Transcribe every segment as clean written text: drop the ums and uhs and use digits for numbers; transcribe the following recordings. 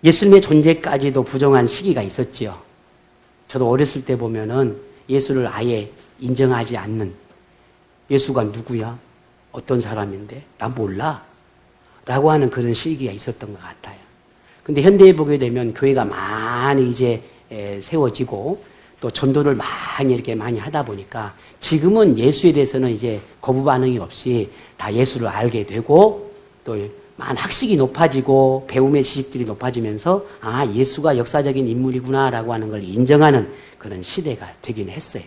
예수님의 존재까지도 부정한 시기가 있었지요. 저도 어렸을 때 보면은 예수를 아예 인정하지 않는, 예수가 누구야? 어떤 사람인데? 나 몰라? 라고 하는 그런 시기가 있었던 것 같아요. 근데 현대에 보게 되면 교회가 많이 이제 세워지고 또 전도를 많이 하다 보니까 지금은 예수에 대해서는 이제 거부 반응이 없이 다 예수를 알게 되고 또 많은 학식이 높아지고 배움의 지식들이 높아지면서 아, 예수가 역사적인 인물이구나라고 하는 걸 인정하는 그런 시대가 되긴 했어요.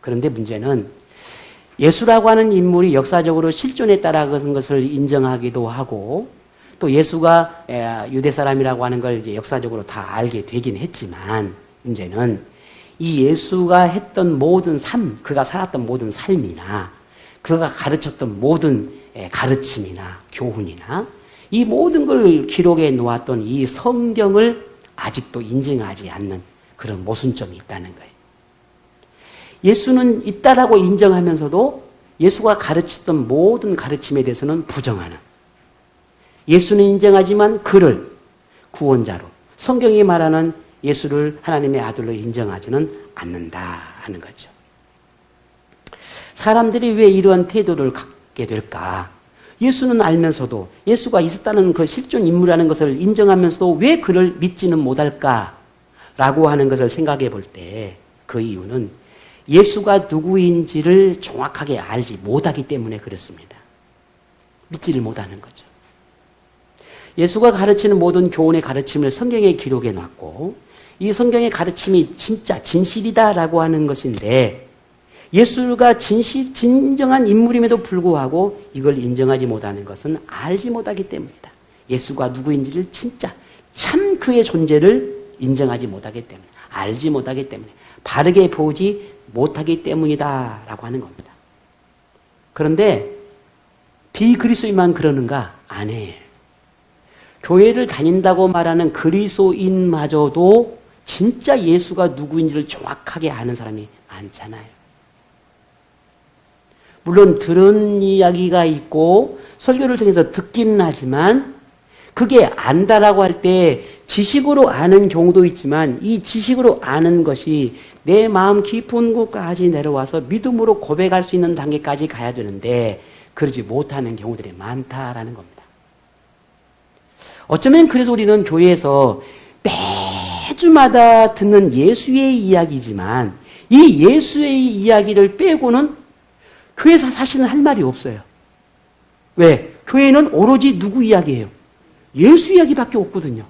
그런데 문제는 예수라고 하는 인물이 역사적으로 실존했다라는 것을 인정하기도 하고 또 예수가 유대 사람이라고 하는 걸 이제 역사적으로 다 알게 되긴 했지만 문제는 이 예수가 했던 모든 삶, 그가 살았던 모든 삶이나 그가 가르쳤던 모든 가르침이나 교훈이나 이 모든 걸 기록해 놓았던 이 성경을 아직도 인정하지 않는 그런 모순점이 있다는 거예요. 예수는 있다라고 인정하면서도 예수가 가르쳤던 모든 가르침에 대해서는 부정하는, 예수는 인정하지만 그를 구원자로, 성경이 말하는 예수를 하나님의 아들로 인정하지는 않는다 하는 거죠. 사람들이 왜 이러한 태도를 갖게 될까? 예수는 알면서도 예수가 있었다는 그 실존 인물이라는 것을 인정하면서도 왜 그를 믿지는 못할까? 라고 하는 것을 생각해 볼 때 그 이유는 예수가 누구인지를 정확하게 알지 못하기 때문에 그렇습니다. 믿지를 못하는 거죠. 예수가 가르치는 모든 교훈의 가르침을 성경에 기록해 놨고 이 성경의 가르침이 진짜 진실이다라고 하는 것인데 예수가 진정한 인물임에도 불구하고 이걸 인정하지 못하는 것은 알지 못하기 때문이다. 예수가 누구인지를 진짜 참 그의 존재를 인정하지 못하기 때문에, 알지 못하기 때문에, 바르게 보지 못하기 때문이다라고 하는 겁니다. 그런데 비그리스도인만 그러는가? 아니에요. 교회를 다닌다고 말하는 그리스도인마저도 진짜 예수가 누구인지를 정확하게 아는 사람이 많잖아요. 물론 들은 이야기가 있고 설교를 통해서 듣기는 하지만 그게 안다라고 할 때 지식으로 아는 경우도 있지만 이 지식으로 아는 것이 내 마음 깊은 곳까지 내려와서 믿음으로 고백할 수 있는 단계까지 가야 되는데 그러지 못하는 경우들이 많다라는 겁니다. 어쩌면 그래서 우리는 교회에서 매주마다 듣는 예수의 이야기지만 이 예수의 이야기를 빼고는 교회에서 사실은 할 말이 없어요. 왜? 교회는 오로지 누구 이야기예요? 예수 이야기밖에 없거든요.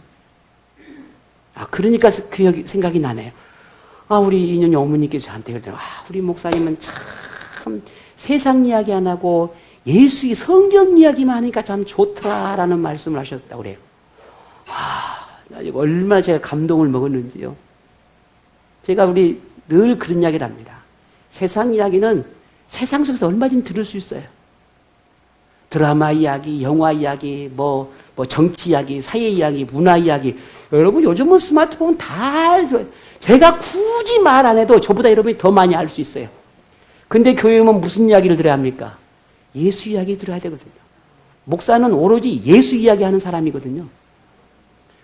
그러니까 그 생각이 나네요. 우리 인연이 어머니께서 저한테 그러더라고요. 우리 목사님은 참 세상 이야기 안 하고 예수의 성경 이야기만 하니까 참 좋더라라는 말씀을 하셨다고 그래요. 얼마나 제가 감동을 먹었는지요. 제가 우리 늘 그런 이야기를 합니다. 세상 이야기는 세상 속에서 얼마든지 들을 수 있어요. 드라마 이야기, 영화 이야기, 뭐 정치 이야기, 사회 이야기, 문화 이야기. 여러분 요즘은 스마트폰 다 제가 굳이 말 안 해도 저보다 여러분이 더 많이 알 수 있어요. 근데 교회 오면 무슨 이야기를 들어야 합니까? 예수 이야기 들어야 되거든요. 목사는 오로지 예수 이야기 하는 사람이거든요.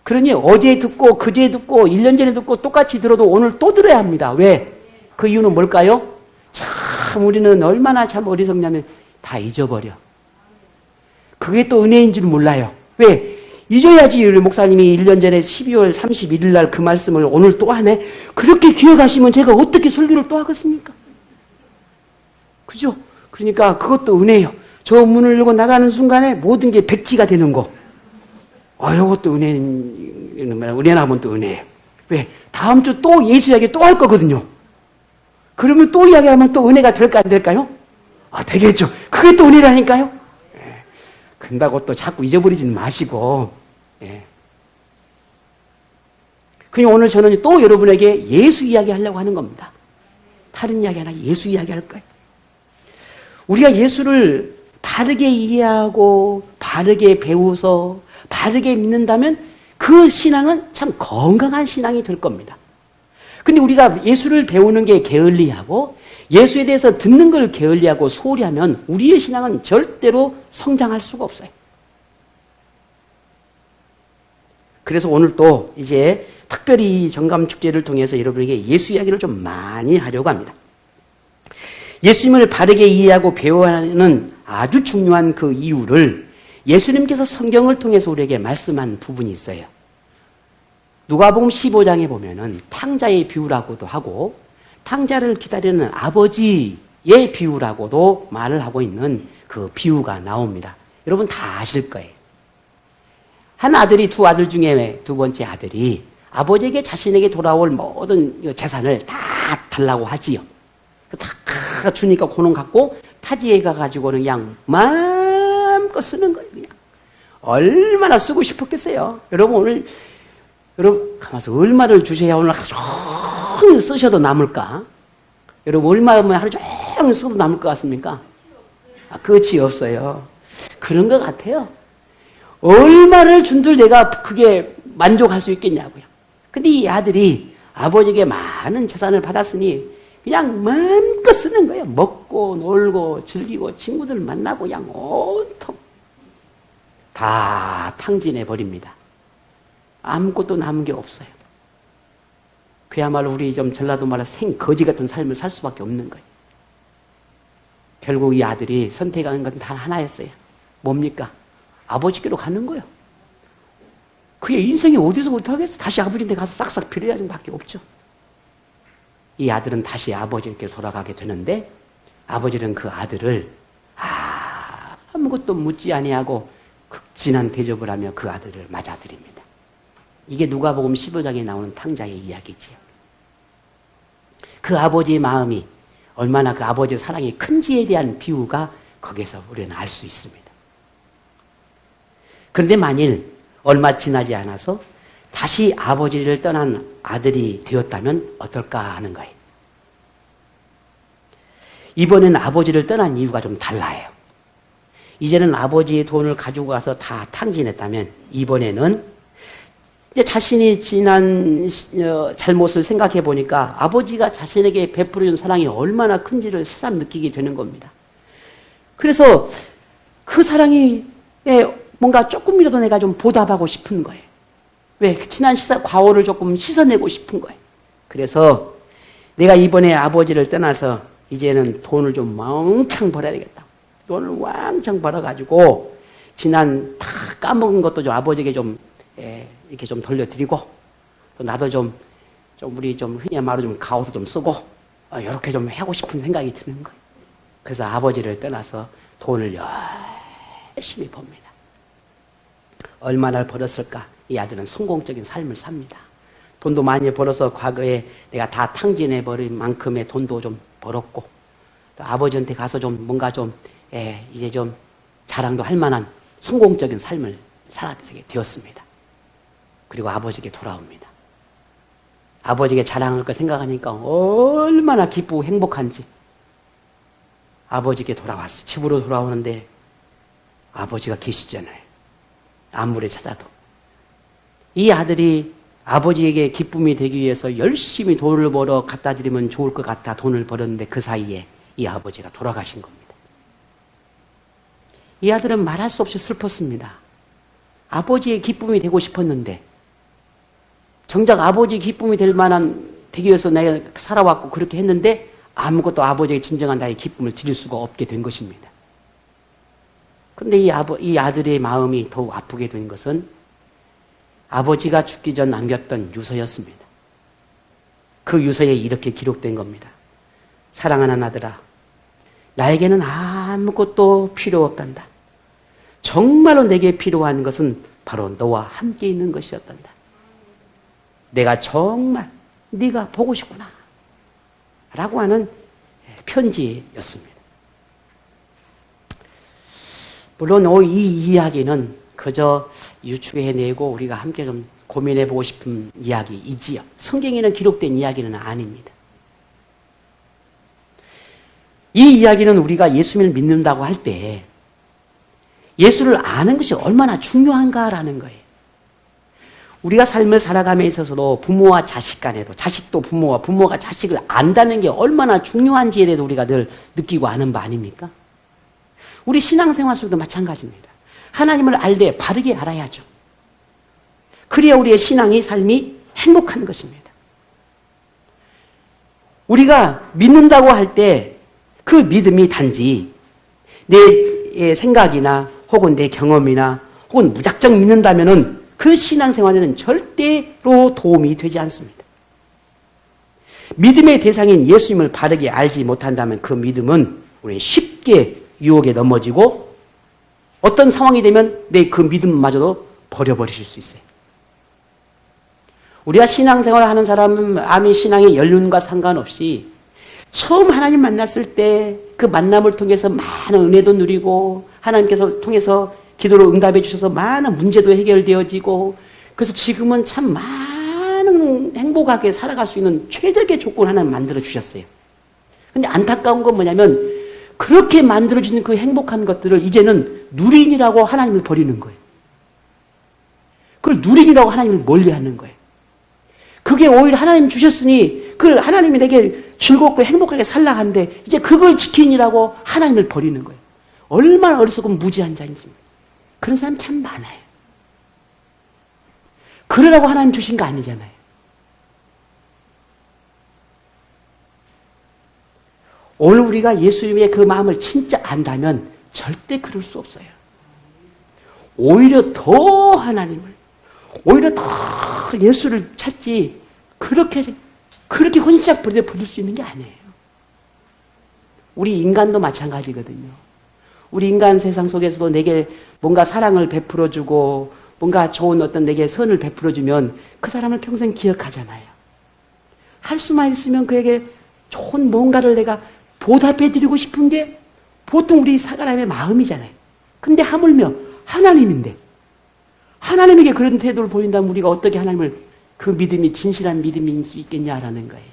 그러니 어제 듣고 그제 듣고 1년 전에 듣고 똑같이 들어도 오늘 또 들어야 합니다. 왜? 그 이유는 뭘까요? 참 우리는 얼마나 참 어리석냐면 다 잊어버려. 그게 또 은혜인 줄 몰라요. 왜? 잊어야지. 우리 목사님이 1년 전에 12월 31일 날 그 말씀을 오늘 또 하네. 그렇게 기억하시면 제가 어떻게 설교를 또 하겠습니까? 그죠? 그러니까 그것도 은혜예요. 저 문을 열고 나가는 순간에 모든 게 백지가 되는 거. 이것도 은혜나면 또 은혜예요. 왜? 다음 주 또 예수 이야기 또 할 거거든요. 그러면 또 이야기하면 또 은혜가 될까 안 될까요? 되겠죠. 그게 또 은혜라니까요. 근다고 또 자꾸 잊어버리지는 마시고. 그냥 오늘 저는 또 여러분에게 예수 이야기 하려고 하는 겁니다. 다른 이야기 하나 예수 이야기 할 거예요. 우리가 예수를 바르게 이해하고 바르게 배워서 바르게 믿는다면 그 신앙은 참 건강한 신앙이 될 겁니다. 근데 우리가 예수를 배우는 게 게을리하고 예수에 대해서 듣는 걸 게을리하고 소홀히 하면 우리의 신앙은 절대로 성장할 수가 없어요. 그래서 오늘 또 이제 특별히 이 정감축제를 통해서 여러분에게 예수 이야기를 좀 많이 하려고 합니다. 예수님을 바르게 이해하고 배워야 하는 아주 중요한 그 이유를 예수님께서 성경을 통해서 우리에게 말씀한 부분이 있어요. 누가복음 15장에 보면은 탕자의 비유라고도 하고 탕자를 기다리는 아버지의 비유라고도 말을 하고 있는 그 비유가 나옵니다. 여러분 다 아실 거예요. 한 아들이 두 아들 중에 두 번째 아들이 아버지에게 자신에게 돌아올 모든 재산을 다 달라고 하지요. 다 주니까 그놈 갖고 타지에 가가지고는 그냥 마음껏 쓰는 거예요. 그냥 얼마나 쓰고 싶었겠어요. 여러분 가만있어. 얼마를 주셔야 오늘 하루 종일 쓰셔도 남을까? 여러분 얼마면 하루 종일 써도 남을 것 같습니까? 끝이 없어요. 그런 것 같아요. 얼마를 준들 내가 그게 만족할 수 있겠냐고요. 근데 이 아들이 아버지에게 많은 재산을 받았으니 그냥 마음껏 쓰는 거예요. 먹고 놀고 즐기고 친구들 만나고 그냥 온통 다 탕진해 버립니다. 아무것도 남은 게 없어요. 그야말로 우리 좀 전라도 말로 생거지 같은 삶을 살 수밖에 없는 거예요. 결국 이 아들이 선택한 건 단 하나였어요. 뭡니까? 아버지께로 가는 거예요. 그의 인생이 어디서 못하겠어? 다시 아버지한테 가서 싹싹 빌어야 하는 밖에 없죠. 이 아들은 다시 아버지께 돌아가게 되는데 아버지는 그 아들을 아무것도 묻지 아니하고 극진한 대접을 하며 그 아들을 맞아들입니다. 이게 누가복음 15장에 나오는 탕자의 이야기지요. 그 아버지의 마음이 얼마나 그 아버지의 사랑이 큰지에 대한 비유가 거기서 우리는 알 수 있습니다. 그런데 만일 얼마 지나지 않아서 다시 아버지를 떠난 아들이 되었다면 어떨까 하는 거예요. 이번엔 아버지를 떠난 이유가 좀 달라요. 이제는 아버지의 돈을 가지고 가서 다 탕진했다면 이번에는 이제 자신이 지난 잘못을 생각해 보니까 아버지가 자신에게 베풀어준 사랑이 얼마나 큰지를 새삼 느끼게 되는 겁니다. 그래서 그 사랑이 뭔가 조금이라도 내가 좀 보답하고 싶은 거예요. 왜? 지난 과오를 조금 씻어내고 싶은 거예요. 그래서 내가 이번에 아버지를 떠나서 이제는 돈을 좀 왕창 벌어야 되겠다. 돈을 왕창 벌어가지고 지난 다 까먹은 것도 좀 아버지에게 좀 이렇게 좀 돌려드리고 또 나도 좀 우리 좀 흔히 말로 좀 가오도 좀 쓰고 이렇게 좀 하고 싶은 생각이 드는 거예요. 그래서 아버지를 떠나서 돈을 열심히 법니다. 얼마나 벌었을까? 이 아들은 성공적인 삶을 삽니다. 돈도 많이 벌어서 과거에 내가 다 탕진해버린 만큼의 돈도 좀 벌었고 또 아버지한테 가서 좀 뭔가 좀 이제 좀 자랑도 할 만한 성공적인 삶을 살아가게 되었습니다. 그리고 아버지에게 돌아옵니다. 아버지에게 자랑할 거 생각하니까 얼마나 기쁘고 행복한지 아버지에게 돌아왔어. 집으로 돌아오는데 아버지가 계시잖아요. 아무리 찾아도. 이 아들이 아버지에게 기쁨이 되기 위해서 열심히 돈을 벌어 갖다 드리면 좋을 것 같아 돈을 벌었는데 그 사이에 이 아버지가 돌아가신 겁니다. 이 아들은 말할 수 없이 슬펐습니다. 아버지의 기쁨이 되고 싶었는데 정작 아버지의 기쁨이 되기 위해서 내가 살아왔고 그렇게 했는데 아무것도 아버지에게 진정한 나의 기쁨을 드릴 수가 없게 된 것입니다. 그런데 이 아들의 마음이 더욱 아프게 된 것은 아버지가 죽기 전 남겼던 유서였습니다. 그 유서에 이렇게 기록된 겁니다. 사랑하는 아들아, 나에게는 아무것도 필요 없단다. 정말로 내게 필요한 것은 바로 너와 함께 있는 것이었단다. 내가 정말 네가 보고 싶구나 라고 하는 편지였습니다. 물론 이 이야기는 그저 유추해내고 우리가 함께 좀 고민해보고 싶은 이야기이지요. 성경에는 기록된 이야기는 아닙니다. 이 이야기는 우리가 예수님을 믿는다고 할 때 예수를 아는 것이 얼마나 중요한가라는 거예요. 우리가 삶을 살아감에 있어서도 부모와 자식 간에도 자식도 부모와 부모가 자식을 안다는 게 얼마나 중요한지에 대해서 우리가 늘 느끼고 아는 바 아닙니까? 우리 신앙생활 속도 마찬가지입니다. 하나님을 알 때 바르게 알아야죠. 그래야 우리의 신앙의 삶이 행복한 것입니다. 우리가 믿는다고 할 때 그 믿음이 단지 내 생각이나 혹은 내 경험이나 혹은 무작정 믿는다면은 그 신앙생활에는 절대로 도움이 되지 않습니다. 믿음의 대상인 예수님을 바르게 알지 못한다면 그 믿음은 우리는 쉽게 유혹에 넘어지고 어떤 상황이 되면 내 그 믿음마저도 버려버리실 수 있어요. 우리가 신앙생활을 하는 사람은 아미 신앙의 연륜과 상관없이 처음 하나님 만났을 때 그 만남을 통해서 많은 은혜도 누리고 하나님께서 통해서 기도로 응답해 주셔서 많은 문제도 해결되어지고 그래서 지금은 참 많은 행복하게 살아갈 수 있는 최적의 조건 하나를 만들어 주셨어요. 근데 안타까운 건 뭐냐면 그렇게 만들어주는 그 행복한 것들을 이제는 누린이라고 하나님을 버리는 거예요. 그걸 누린이라고 하나님을 멀리하는 거예요. 그게 오히려 하나님 주셨으니 그걸 하나님이 내게 즐겁고 행복하게 살라 하는데 이제 그걸 지키느라고 하나님을 버리는 거예요. 얼마나 어리석고 무지한 자인지. 그런 사람 참 많아요. 그러라고 하나님 주신 거 아니잖아요. 오늘 우리가 예수님의 그 마음을 진짜 안다면 절대 그럴 수 없어요. 오히려 더 하나님을, 오히려 더 예수를 찾지 그렇게 혼신짝 버릴 수 있는 게 아니에요. 우리 인간도 마찬가지거든요. 우리 인간 세상 속에서도 내게 뭔가 사랑을 베풀어주고 뭔가 좋은 어떤 내게 선을 베풀어주면 그 사람을 평생 기억하잖아요. 할 수만 있으면 그에게 좋은 뭔가를 내가 보답해드리고 싶은 게 보통 우리 사람의 마음이잖아요. 근데 하물며 하나님인데 하나님에게 그런 태도를 보인다면 우리가 어떻게 하나님을 그 믿음이 진실한 믿음일 수 있겠냐라는 거예요.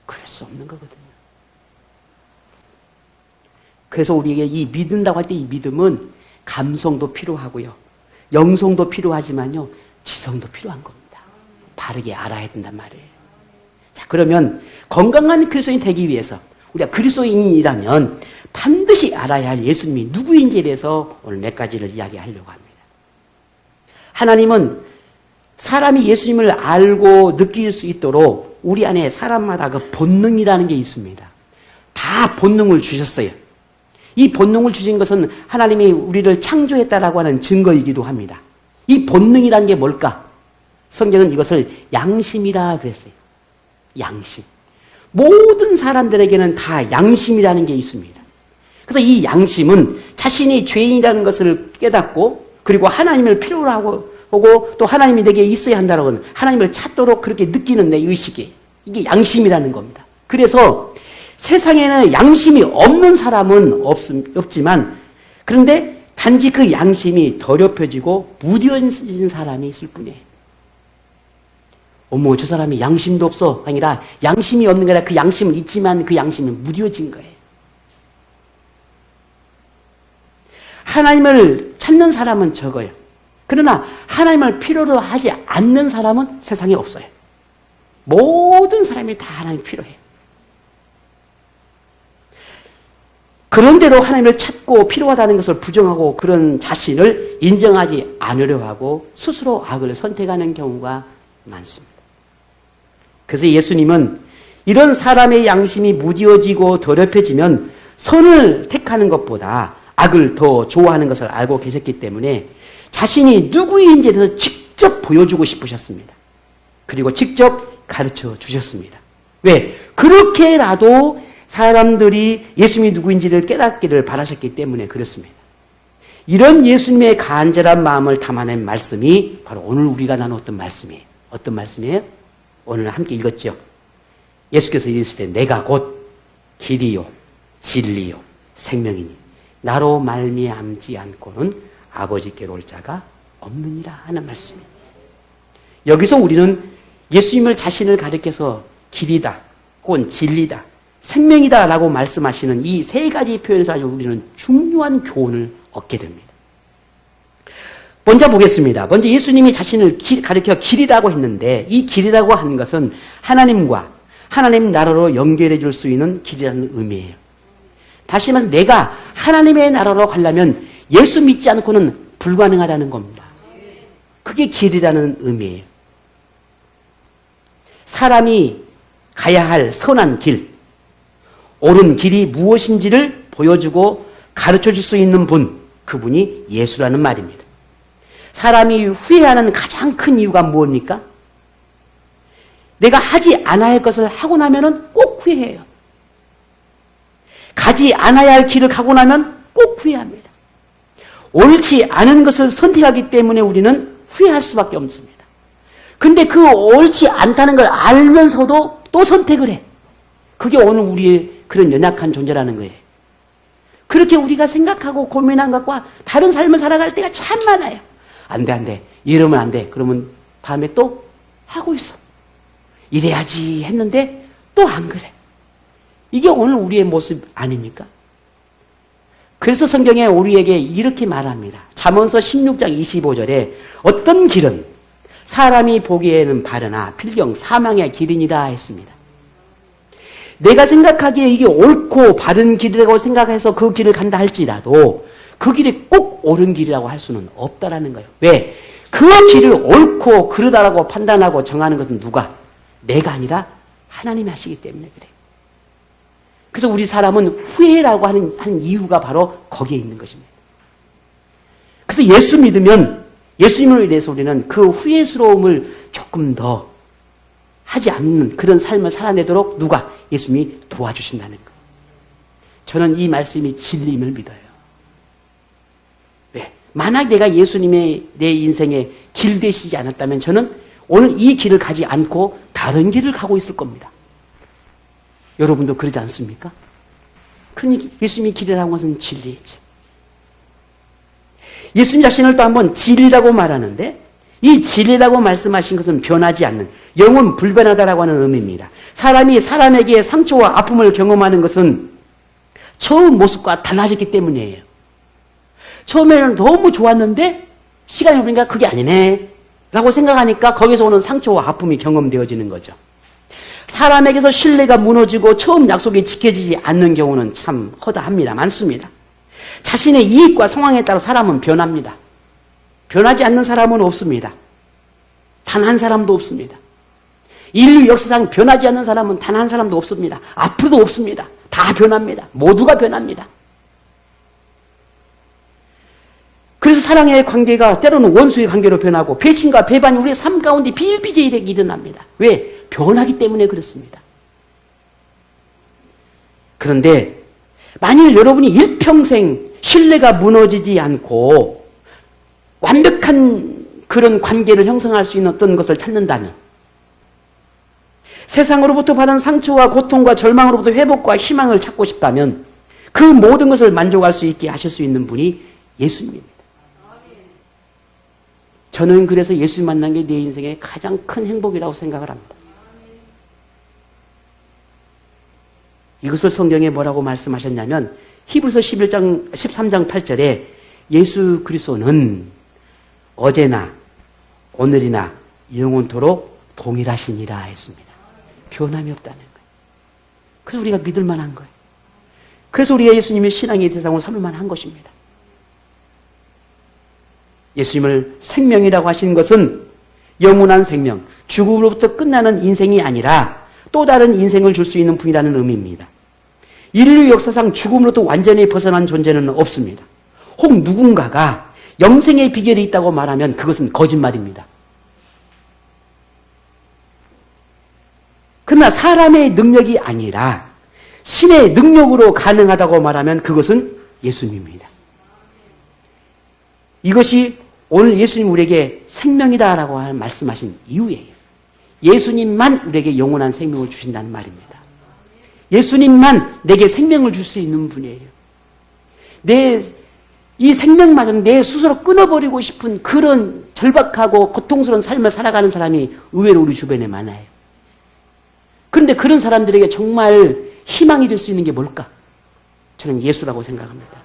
그럴 수 없는 거거든요. 그래서 우리에게 이 믿는다고 할 때 이 믿음은 감성도 필요하고요. 영성도 필요하지만요. 지성도 필요한 겁니다. 바르게 알아야 된단 말이에요. 자, 그러면 건강한 그리스도인이 되기 위해서 우리가 그리스도인이라면 반드시 알아야 할 예수님이 누구인지에 대해서 오늘 몇 가지를 이야기하려고 합니다. 하나님은 사람이 예수님을 알고 느낄 수 있도록 우리 안에 사람마다 그 본능이라는 게 있습니다. 다 본능을 주셨어요. 이 본능을 주신 것은 하나님이 우리를 창조했다라고 하는 증거이기도 합니다. 이 본능이라는 게 뭘까? 성경은 이것을 양심이라 그랬어요. 양심. 모든 사람들에게는 다 양심이라는 게 있습니다. 그래서 이 양심은 자신이 죄인이라는 것을 깨닫고 그리고 하나님을 필요로 하고 또 하나님이 내게 있어야 한다라고 하는 하나님을 찾도록 그렇게 느끼는 내 의식이 이게 양심이라는 겁니다. 그래서 세상에는 양심이 없는 사람은 없지만 그런데 단지 그 양심이 더럽혀지고 무뎌진 사람이 있을 뿐이에요. 어머 저 사람이 양심도 없어 아니라 양심이 없는 게 아니라 그 양심은 있지만 그 양심은 무뎌진 거예요. 하나님을 찾는 사람은 적어요. 그러나 하나님을 필요로 하지 않는 사람은 세상에 없어요. 모든 사람이 다 하나님 필요해요. 그런데도 하나님을 찾고 필요하다는 것을 부정하고 그런 자신을 인정하지 않으려 하고 스스로 악을 선택하는 경우가 많습니다. 그래서 예수님은 이런 사람의 양심이 무뎌지고 더럽혀지면 선을 택하는 것보다 악을 더 좋아하는 것을 알고 계셨기 때문에 자신이 누구인지에 대해서 직접 보여주고 싶으셨습니다. 그리고 직접 가르쳐 주셨습니다. 왜? 그렇게라도 사람들이 예수님이 누구인지를 깨닫기를 바라셨기 때문에 그렇습니다. 이런 예수님의 간절한 마음을 담아낸 말씀이 바로 오늘 우리가 나눴던 말씀이에요. 어떤 말씀이에요? 오늘 함께 읽었죠. 예수께서 이르실 때 내가 곧 길이요 진리요 생명이니 나로 말미암지 않고는 아버지께로 올 자가 없느니라 하는 말씀입니다. 여기서 우리는 예수님을 자신을 가리켜서 길이다, 혹은 진리다, 생명이다 라고 말씀하시는 이 세 가지 표현에서 아주 우리는 중요한 교훈을 얻게 됩니다. 먼저 보겠습니다. 먼저 예수님이 자신을 가리켜 길이라고 했는데 이 길이라고 하는 것은 하나님과 하나님 나라로 연결해 줄 수 있는 길이라는 의미예요. 다시 말해서 내가 하나님의 나라로 가려면 예수 믿지 않고는 불가능하다는 겁니다. 그게 길이라는 의미예요. 사람이 가야 할 선한 길, 옳은 길이 무엇인지를 보여주고 가르쳐줄 수 있는 분, 그분이 예수라는 말입니다. 사람이 후회하는 가장 큰 이유가 무엇입니까? 내가 하지 않아야 할 것을 하고 나면은 꼭 후회해요. 가지 않아야 할 길을 가고 나면 꼭 후회합니다. 옳지 않은 것을 선택하기 때문에 우리는 후회할 수밖에 없습니다. 근데 그 옳지 않다는 걸 알면서도 또 선택을 해. 그게 오늘 우리의 그런 연약한 존재라는 거예요. 그렇게 우리가 생각하고 고민한 것과 다른 삶을 살아갈 때가 참 많아요. 안 돼. 이러면 안 돼. 그러면 다음에 또 하고 있어. 이래야지 했는데 또 안 그래. 이게 오늘 우리의 모습 아닙니까? 그래서 성경에 우리에게 이렇게 말합니다. 잠언서 16장 25절에 어떤 길은 사람이 보기에는 바르나 필경 사망의 길이니라 했습니다. 내가 생각하기에 이게 옳고 바른 길이라고 생각해서 그 길을 간다 할지라도 그 길이 꼭 옳은 길이라고 할 수는 없다라는 거예요. 왜? 그 길을 옳고 그르다라고 판단하고 정하는 것은 누가? 내가 아니라 하나님이 하시기 때문에 그래요. 그래서 우리 사람은 후회라고 하는 이유가 바로 거기에 있는 것입니다. 그래서 예수 믿으면 예수님을 위해서 우리는 그 후회스러움을 조금 더 하지 않는 그런 삶을 살아내도록 누가? 예수님이 도와주신다는 것. 저는 이 말씀이 진리임을 믿어요. 왜? 만약 내가 예수님의 내 인생의 길 되시지 않았다면 저는 오늘 이 길을 가지 않고 다른 길을 가고 있을 겁니다. 여러분도 그러지 않습니까? 그러니 예수님이 길이라는 것은 진리이죠. 예수님 자신을 또 한번 진리라고 말하는데 이 진리라고 말씀하신 것은 변하지 않는 영원 불변하다라고 하는 의미입니다. 사람이 사람에게 상처와 아픔을 경험하는 것은 처음 모습과 달라졌기 때문이에요. 처음에는 너무 좋았는데 시간이 흐르니까 그게 아니네 라고 생각하니까 거기서 오는 상처와 아픔이 경험되어지는 거죠. 사람에게서 신뢰가 무너지고 처음 약속이 지켜지지 않는 경우는 참 허다합니다. 많습니다. 자신의 이익과 상황에 따라 사람은 변합니다. 변하지 않는 사람은 없습니다. 단 한 사람도 없습니다. 인류 역사상 변하지 않는 사람은 단 한 사람도 없습니다. 앞으로도 없습니다. 다 변합니다. 모두가 변합니다. 그래서 사랑의 관계가 때로는 원수의 관계로 변하고 배신과 배반이 우리의 삶 가운데 비일비재하게 일어납니다. 왜? 변하기 때문에 그렇습니다. 그런데 만일 여러분이 일평생 신뢰가 무너지지 않고 완벽한 그런 관계를 형성할 수 있는 어떤 것을 찾는다면 세상으로부터 받은 상처와 고통과 절망으로부터 회복과 희망을 찾고 싶다면 그 모든 것을 만족할 수 있게 하실 수 있는 분이 예수님입니다. 저는 그래서 예수 만난 게 내 인생의 가장 큰 행복이라고 생각을 합니다. 이것을 성경에 뭐라고 말씀하셨냐면 히브리서 13장 8절에 예수 그리스도는 어제나 오늘이나 영원토록 동일하시니라 했습니다. 변함이 없다는 거예요. 그래서 우리가 믿을 만한 거예요. 그래서 우리가 예수님의 신앙의 대상으로 삼을 만한 것입니다. 예수님을 생명이라고 하시는 것은 영원한 생명, 죽음으로부터 끝나는 인생이 아니라 또 다른 인생을 줄 수 있는 분이라는 의미입니다. 인류 역사상 죽음으로부터 완전히 벗어난 존재는 없습니다. 혹 누군가가 영생의 비결이 있다고 말하면 그것은 거짓말입니다. 그러나 사람의 능력이 아니라 신의 능력으로 가능하다고 말하면 그것은 예수님입니다. 이것이 오늘 예수님 우리에게 생명이다라고 말씀하신 이유예요. 예수님만 우리에게 영원한 생명을 주신다는 말입니다. 예수님만 내게 생명을 줄 수 있는 분이에요. 이 생명마저 내 스스로 끊어버리고 싶은 그런 절박하고 고통스러운 삶을 살아가는 사람이 의외로 우리 주변에 많아요. 그런데 그런 사람들에게 정말 희망이 될 수 있는 게 뭘까? 저는 예수라고 생각합니다.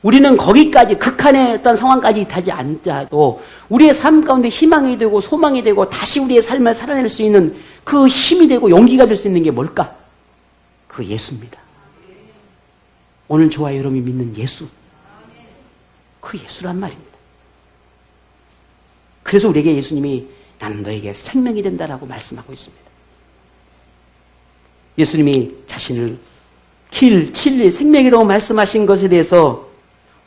우리는 거기까지 극한의 어떤 상황까지 타지 않더라도 우리의 삶 가운데 희망이 되고 소망이 되고 다시 우리의 삶을 살아낼 수 있는 그 힘이 되고 용기가 될 수 있는 게 뭘까? 그 예수입니다. 오늘 저와 여러분이 믿는 예수. 그 예수란 말입니다. 그래서 우리에게 예수님이 나는 너에게 생명이 된다라고 말씀하고 있습니다. 예수님이 자신을 길, 진리, 생명이라고 말씀하신 것에 대해서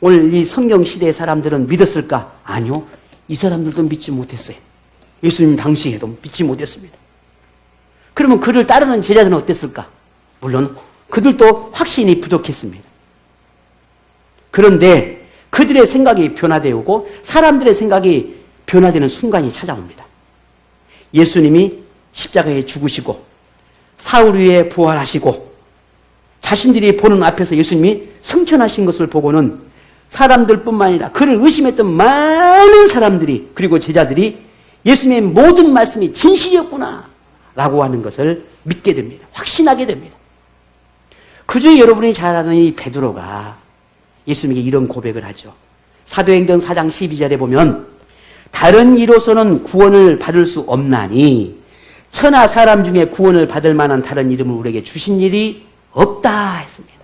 오늘 이 성경 시대의 사람들은 믿었을까? 아니요. 이 사람들도 믿지 못했어요. 예수님 당시에도 믿지 못했습니다. 그러면 그를 따르는 제자들은 어땠을까? 물론 그들도 확신이 부족했습니다. 그런데 그들의 생각이 변화되고 사람들의 생각이 변화되는 순간이 찾아옵니다. 예수님이 십자가에 죽으시고 사흘 후에 부활하시고 자신들이 보는 앞에서 예수님이 승천하신 것을 보고는 사람들뿐만 아니라 그를 의심했던 많은 사람들이 그리고 제자들이 예수님의 모든 말씀이 진실이었구나 라고 하는 것을 믿게 됩니다. 확신하게 됩니다. 그중에 여러분이 잘 아는 이 베드로가 예수님에게 이런 고백을 하죠. 사도행전 4장 12절에 보면 다른 이로서는 구원을 받을 수 없나니 천하 사람 중에 구원을 받을 만한 다른 이름을 우리에게 주신 일이 없다 했습니다.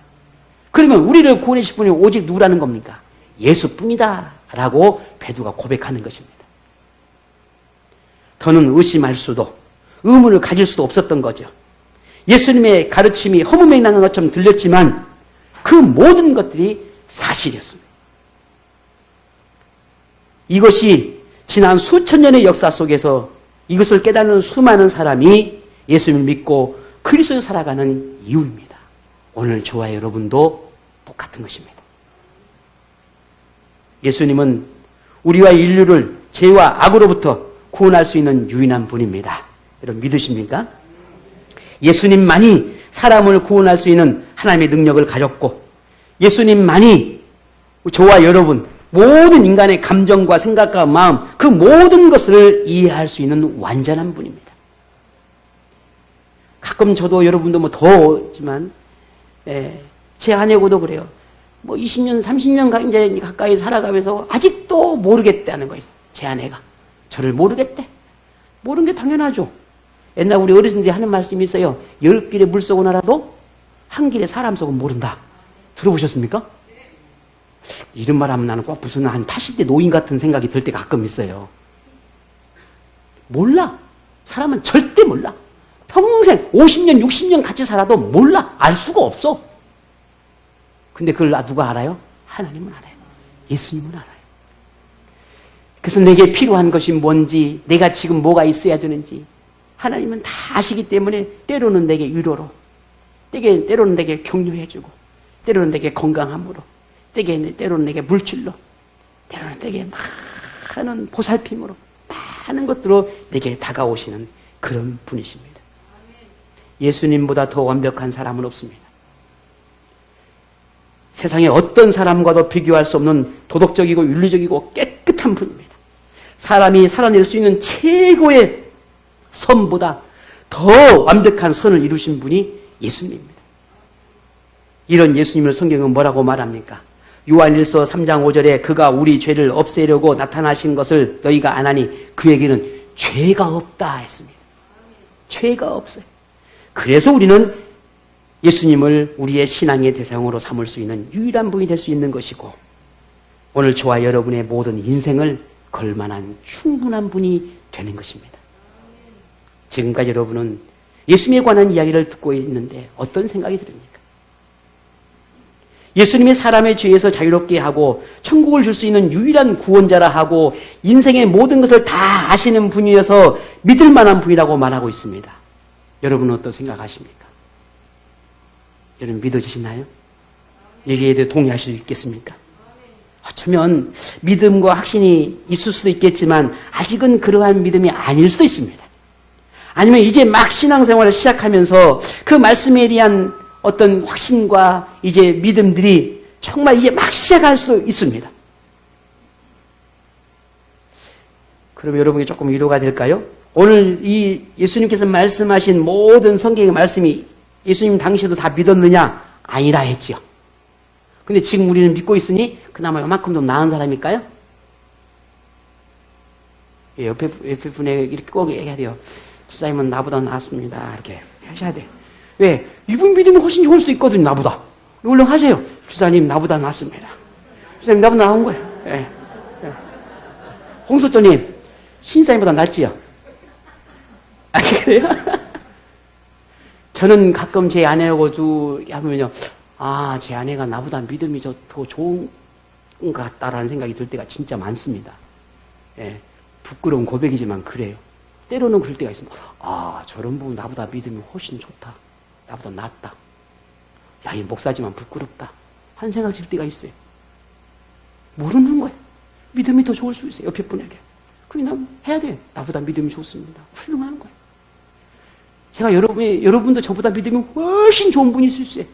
그러면 우리를 구원해 주실 분이 오직 누구라는 겁니까? 예수뿐이다 라고 베드로가 고백하는 것입니다. 더는 의심할 수도 의문을 가질 수도 없었던 거죠. 예수님의 가르침이 허무맹랑한 것처럼 들렸지만 그 모든 것들이 사실이었습니다. 이것이 지난 수천 년의 역사 속에서 이것을 깨닫는 수많은 사람이 예수님을 믿고 그리스도로 살아가는 이유입니다. 오늘 저와 여러분도 똑같은 것입니다. 예수님은 우리와 인류를 죄와 악으로부터 구원할 수 있는 유일한 분입니다. 여러분 믿으십니까? 예수님만이 사람을 구원할 수 있는 하나님의 능력을 가졌고 예수님만이 저와 여러분 모든 인간의 감정과 생각과 마음 그 모든 것을 이해할 수 있는 완전한 분입니다. 가끔 저도 여러분도 뭐 더지만 제 아내고도 그래요. 뭐 20년 30년 이제 가까이 살아가면서 아직도 모르겠다는 거예요. 제 아내가 저를 모르겠대. 모르는 게 당연하죠. 옛날 우리 어르신들이 하는 말씀이 있어요. 10길의 물속은 알아도 한 길의 사람 속은 모른다. 들어보셨습니까? 이런 말 하면 나는 꼭 무슨 한 80대 노인 같은 생각이 들 때가 가끔 있어요. 몰라. 사람은 절대 몰라. 평생 50년 60년 같이 살아도 몰라. 알 수가 없어. 근데 그걸 누가 알아요? 하나님은 알아요. 예수님은 알아요. 그래서 내게 필요한 것이 뭔지 내가 지금 뭐가 있어야 되는지 하나님은 다 아시기 때문에 때로는 내게 위로로 때로는 내게 격려해주고 때로는 내게 건강함으로 때로는 내게 물질로 때로는 내게 많은 보살핌으로 많은 것들로 내게 다가오시는 그런 분이십니다. 예수님보다 더 완벽한 사람은 없습니다. 세상에 어떤 사람과도 비교할 수 없는 도덕적이고 윤리적이고 깨끗한 분입니다. 사람이 살아낼 수 있는 최고의 선보다 더 완벽한 선을 이루신 분이 예수님입니다. 이런 예수님을 성경은 뭐라고 말합니까? 요한일서 3장 5절에 그가 우리 죄를 없애려고 나타나신 것을 너희가 아나니 그에게는 죄가 없다 했습니다. 죄가 없어요. 그래서 우리는 예수님을 우리의 신앙의 대상으로 삼을 수 있는 유일한 분이 될 수 있는 것이고 오늘 저와 여러분의 모든 인생을 걸 만한 충분한 분이 되는 것입니다. 지금까지 여러분은 예수님에 관한 이야기를 듣고 있는데 어떤 생각이 듭니까? 예수님이 사람의 죄에서 자유롭게 하고 천국을 줄 수 있는 유일한 구원자라 하고 인생의 모든 것을 다 아시는 분이어서 믿을 만한 분이라고 말하고 있습니다. 여러분은 어떤 생각하십니까? 여러분 믿어지시나요? 여기에 대해 동의할 수 있겠습니까? 어쩌면 믿음과 확신이 있을 수도 있겠지만 아직은 그러한 믿음이 아닐 수도 있습니다. 아니면 이제 막 신앙생활을 시작하면서 그 말씀에 대한 어떤 확신과 이제 믿음들이 정말 이제 막 시작할 수도 있습니다. 그럼 여러분이 조금 위로가 될까요? 오늘 이 예수님께서 말씀하신 모든 성경의 말씀이 예수님 당시에도 다 믿었느냐? 아니라 했지요. 근데 지금 우리는 믿고 있으니 그나마 요만큼 좀 나은 사람일까요? 옆에 분에게 이렇게 꼭 얘기해야 돼요. 집사님은 나보다 낫습니다. 이렇게 하셔야 돼요. 왜? 이분 믿으면 훨씬 좋을 수도 있거든요, 나보다. 얼른 하세요. 집사님, 나보다 낫습니다. 집사님, 나보다 나은 거예요. 예. 홍석조님, 신사임보다 낫지요? 아, 그래요? 저는 가끔 제 아내하고 하면요, 아, 제 아내가 나보다 믿음이 더 좋은 것 같다라는 생각이 들 때가 진짜 많습니다. 예, 부끄러운 고백이지만 그래요. 때로는 그럴 때가 있습니다. 아, 저런 분 나보다 믿음이 훨씬 좋다. 나보다 낫다. 야, 이 목사지만 부끄럽다. 한 생각 들 때가 있어요. 모르는 거예요. 믿음이 더 좋을 수 있어요. 옆에 분에게. 그럼 난 해야 돼. 나보다 믿음이 좋습니다. 훌륭한 거예요. 제가 여러분도 저보다 믿음이 훨씬 좋은 분이 있을 수 있어요.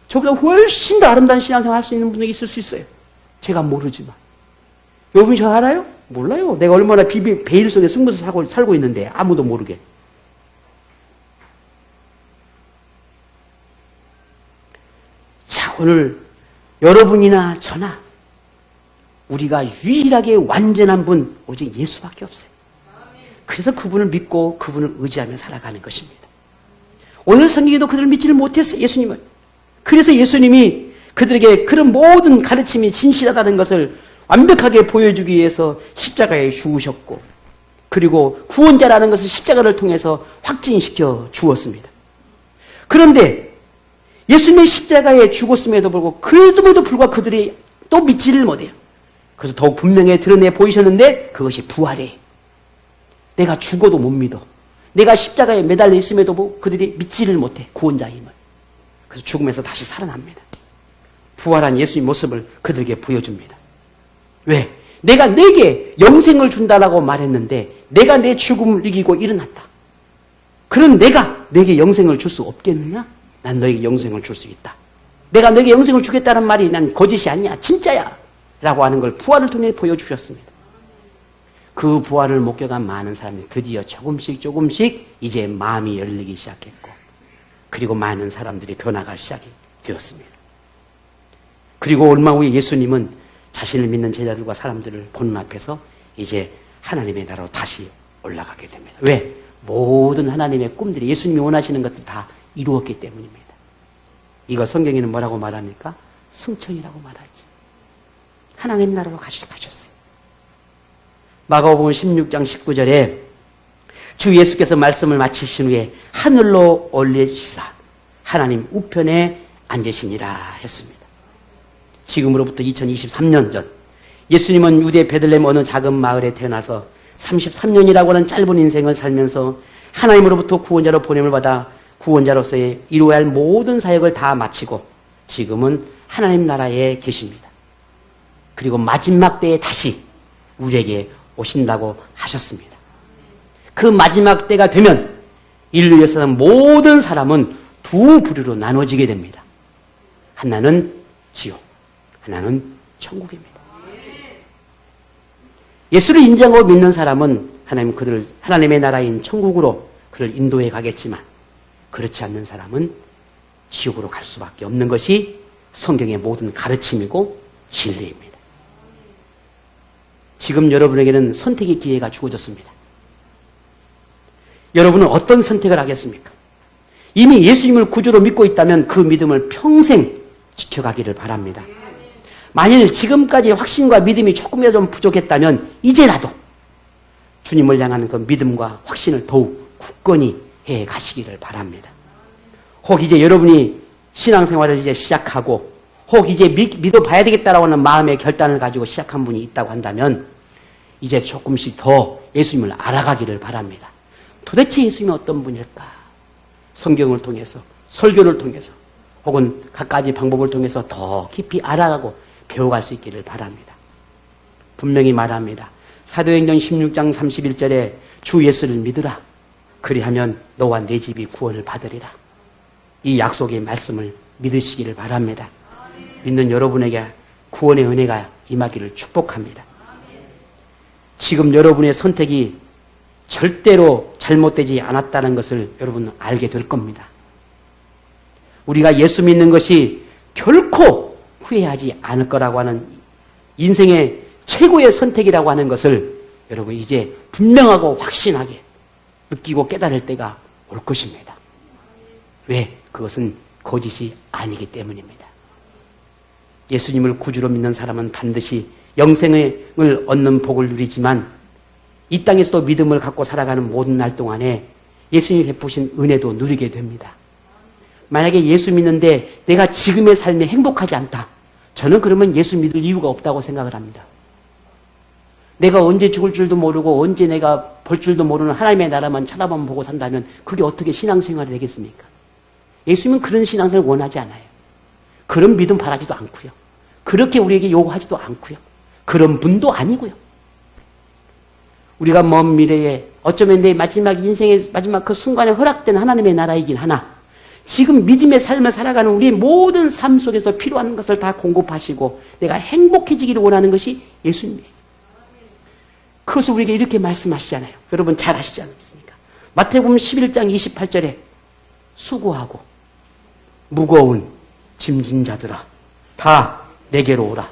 저보다 훨씬 더 아름다운 신앙생활 할 수 있는 분이 있을 수 있어요. 제가 모르지만. 여러분이 저 알아요? 몰라요. 내가 얼마나 베일 속에 숨겨서 살고 있는데 아무도 모르게. 자, 오늘 여러분이나 저나 우리가 유일하게 완전한 분 오직 예수밖에 없어요. 그래서 그분을 믿고 그분을 의지하며 살아가는 것입니다. 오늘 성경에도 그들을 믿지를 못했어요. 예수님은. 그래서 예수님이 그들에게 그런 모든 가르침이 진실하다는 것을 완벽하게 보여주기 위해서 십자가에 죽으셨고, 그리고 구원자라는 것을 십자가를 통해서 확증시켜 주었습니다. 그런데 예수님의 십자가에 죽었음에도 불구하고 그럼에도 불구하고 그들이 또 믿지를 못해요. 그래서 더욱 분명히 드러내 보이셨는데 그것이 부활이에요. 내가 죽어도 못 믿어. 내가 십자가에 매달려 있음에도 그들이 믿지를 못해. 구원자임을. 그래서 죽음에서 다시 살아납니다. 부활한 예수님의 모습을 그들에게 보여줍니다. 왜? 내가 내게 영생을 준다라고 말했는데 내가 내 죽음을 이기고 일어났다. 그럼 내가 내게 영생을 줄 수 없겠느냐? 난 너에게 영생을 줄 수 있다. 내가 너에게 영생을 주겠다는 말이 난 거짓이 아니야. 진짜야. 라고 하는 걸 부활을 통해 보여주셨습니다. 그 부활을 목격한 많은 사람이 드디어 조금씩 이제 마음이 열리기 시작했고, 그리고 많은 사람들이 변화가 시작이 되었습니다. 그리고 얼마 후에 예수님은 자신을 믿는 제자들과 사람들을 보는 앞에서 이제 하나님의 나라로 다시 올라가게 됩니다. 왜? 모든 하나님의 꿈들이 예수님이 원하시는 것들 다 이루었기 때문입니다. 이걸 성경에는 뭐라고 말합니까? 승천이라고 말하지. 하나님 나라로 가셨어요. 마가복음 16장 19절에 주 예수께서 말씀을 마치신 후에 하늘로 올리시사 하나님 우편에 앉으시니라 했습니다. 지금으로부터 2023년 전 예수님은 유대 베들레헴 어느 작은 마을에 태어나서 33년이라고 하는 짧은 인생을 살면서 하나님으로부터 구원자로 보냄을 받아 구원자로서의 이루어야 할 모든 사역을 다 마치고 지금은 하나님 나라에 계십니다. 그리고 마지막 때에 다시 우리에게 오신다고 하셨습니다. 그 마지막 때가 되면 인류에 사는 모든 사람은 두 부류로 나눠지게 됩니다. 하나는 지옥, 하나는 천국입니다. 예수를 인정하고 믿는 사람은 그들을 하나님의 나라인 천국으로 그를 인도해 가겠지만, 그렇지 않는 사람은 지옥으로 갈 수밖에 없는 것이 성경의 모든 가르침이고 진리입니다. 지금 여러분에게는 선택의 기회가 주어졌습니다. 여러분은 어떤 선택을 하겠습니까? 이미 예수님을 구주로 믿고 있다면 그 믿음을 평생 지켜가기를 바랍니다. 만일 지금까지 확신과 믿음이 조금이라도 좀 부족했다면 이제라도 주님을 향하는 그 믿음과 확신을 더욱 굳건히 해 가시기를 바랍니다. 혹 이제 여러분이 신앙생활을 이제 시작하고 혹 이제 믿어봐야 되겠다라고 하는 마음의 결단을 가지고 시작한 분이 있다고 한다면 이제 조금씩 더 예수님을 알아가기를 바랍니다. 도대체 예수님이 어떤 분일까? 성경을 통해서, 설교를 통해서 혹은 갖가지 방법을 통해서 더 깊이 알아가고 배워갈 수 있기를 바랍니다. 분명히 말합니다. 사도행전 16장 31절에 주 예수를 믿으라. 그리하면 너와 내 집이 구원을 받으리라. 이 약속의 말씀을 믿으시기를 바랍니다. 믿는 여러분에게 구원의 은혜가 임하기를 축복합니다. 지금 여러분의 선택이 절대로 잘못되지 않았다는 것을 여러분 알게 될 겁니다. 우리가 예수 믿는 것이 결코 후회하지 않을 거라고 하는 인생의 최고의 선택이라고 하는 것을 여러분 이제 분명하고 확신하게 느끼고 깨달을 때가 올 것입니다. 왜? 그것은 거짓이 아니기 때문입니다. 예수님을 구주로 믿는 사람은 반드시 영생을 얻는 복을 누리지만 이 땅에서도 믿음을 갖고 살아가는 모든 날 동안에 예수님이 베푸신 은혜도 누리게 됩니다. 만약에 예수 믿는데 내가 지금의 삶에 행복하지 않다. 저는 그러면 예수 믿을 이유가 없다고 생각을 합니다. 내가 언제 죽을 줄도 모르고 언제 내가 볼 줄도 모르는 하나님의 나라만 쳐다만 보고 산다면 그게 어떻게 신앙생활이 되겠습니까? 예수님은 그런 신앙생활을 원하지 않아요. 그런 믿음 바라지도 않고요. 그렇게 우리에게 요구하지도 않고요. 그런 분도 아니고요. 우리가 먼 미래에 어쩌면 내 마지막 인생의 마지막 그 순간에 허락된 하나님의 나라이긴 하나 지금 믿음의 삶을 살아가는 우리의 모든 삶 속에서 필요한 것을 다 공급하시고 내가 행복해지기를 원하는 것이 예수님이에요. 그것을 우리에게 이렇게 말씀하시잖아요. 여러분 잘 아시지 않습니까? 마태복음 11장 28절에 수고하고 무거운 짐진 자들아 다 내게로 오라.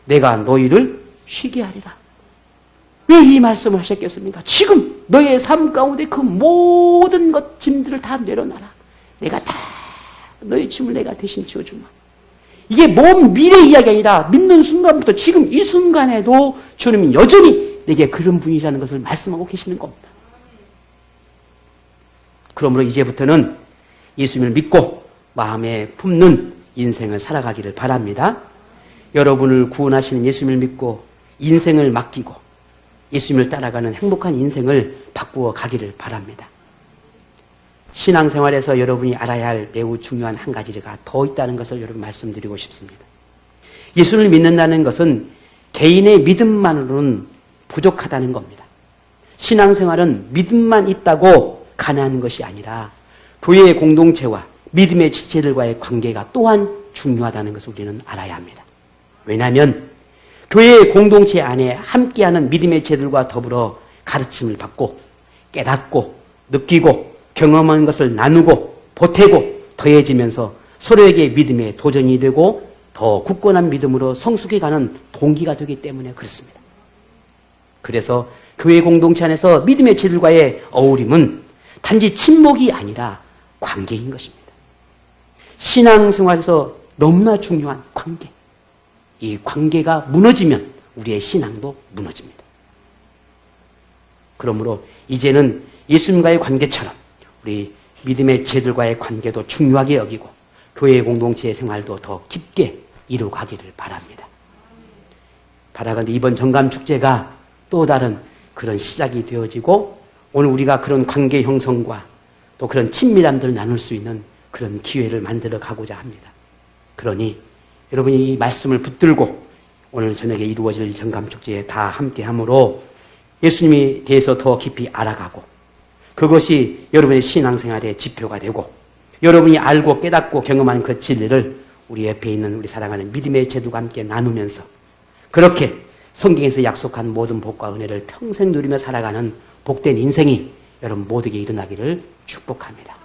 내가 너희를 쉬게 하리라. 왜 이 말씀을 하셨겠습니까? 지금 너의 삶 가운데 그 모든 것 짐들을 다 내려놔라. 내가 다 너의 짐을 내가 대신 지어주마. 이게 먼 미래 이야기 아니라 믿는 순간부터 지금 이 순간에도 주님이 여전히 내게 그런 분이라는 것을 말씀하고 계시는 겁니다. 그러므로 이제부터는 예수님을 믿고 마음에 품는 인생을 살아가기를 바랍니다. 여러분을 구원하시는 예수님을 믿고 인생을 맡기고 예수님을 따라가는 행복한 인생을 바꾸어 가기를 바랍니다. 신앙생활에서 여러분이 알아야 할 매우 중요한 한 가지가 더 있다는 것을 여러분 말씀드리고 싶습니다. 예수를 믿는다는 것은 개인의 믿음만으로는 부족하다는 겁니다. 신앙생활은 믿음만 있다고 가능한 것이 아니라 교회의 공동체와 믿음의 지체들과의 관계가 또한 중요하다는 것을 우리는 알아야 합니다. 왜냐하면 교회의 공동체 안에 함께하는 믿음의 지체들과 더불어 가르침을 받고 깨닫고 느끼고 경험한 것을 나누고 보태고 더해지면서 서로에게 믿음의 도전이 되고 더 굳건한 믿음으로 성숙해가는 동기가 되기 때문에 그렇습니다. 그래서 교회 공동체 안에서 믿음의 지체들과의 어우림은 단지 친목이 아니라 관계인 것입니다. 신앙생활에서 너무나 중요한 관계. 이 관계가 무너지면 우리의 신앙도 무너집니다. 그러므로 이제는 예수님과의 관계처럼 우리 믿음의 지체들과의 관계도 중요하게 여기고 교회 공동체의 생활도 더 깊게 이루어가기를 바랍니다. 바라건대 이번 정감축제가 또 다른 그런 시작이 되어지고 오늘 우리가 그런 관계 형성과 또 그런 친밀함들을 나눌 수 있는 그런 기회를 만들어 가고자 합니다. 그러니 여러분이 이 말씀을 붙들고 오늘 저녁에 이루어질 정감축제에 다 함께함으로 예수님에 대해서 더 깊이 알아가고 그것이 여러분의 신앙생활의 지표가 되고 여러분이 알고 깨닫고 경험한 그 진리를 우리 옆에 있는 우리 사랑하는 믿음의 제도가 함께 나누면서 그렇게 성경에서 약속한 모든 복과 은혜를 평생 누리며 살아가는 복된 인생이 여러분 모두에게 일어나기를 축복합니다.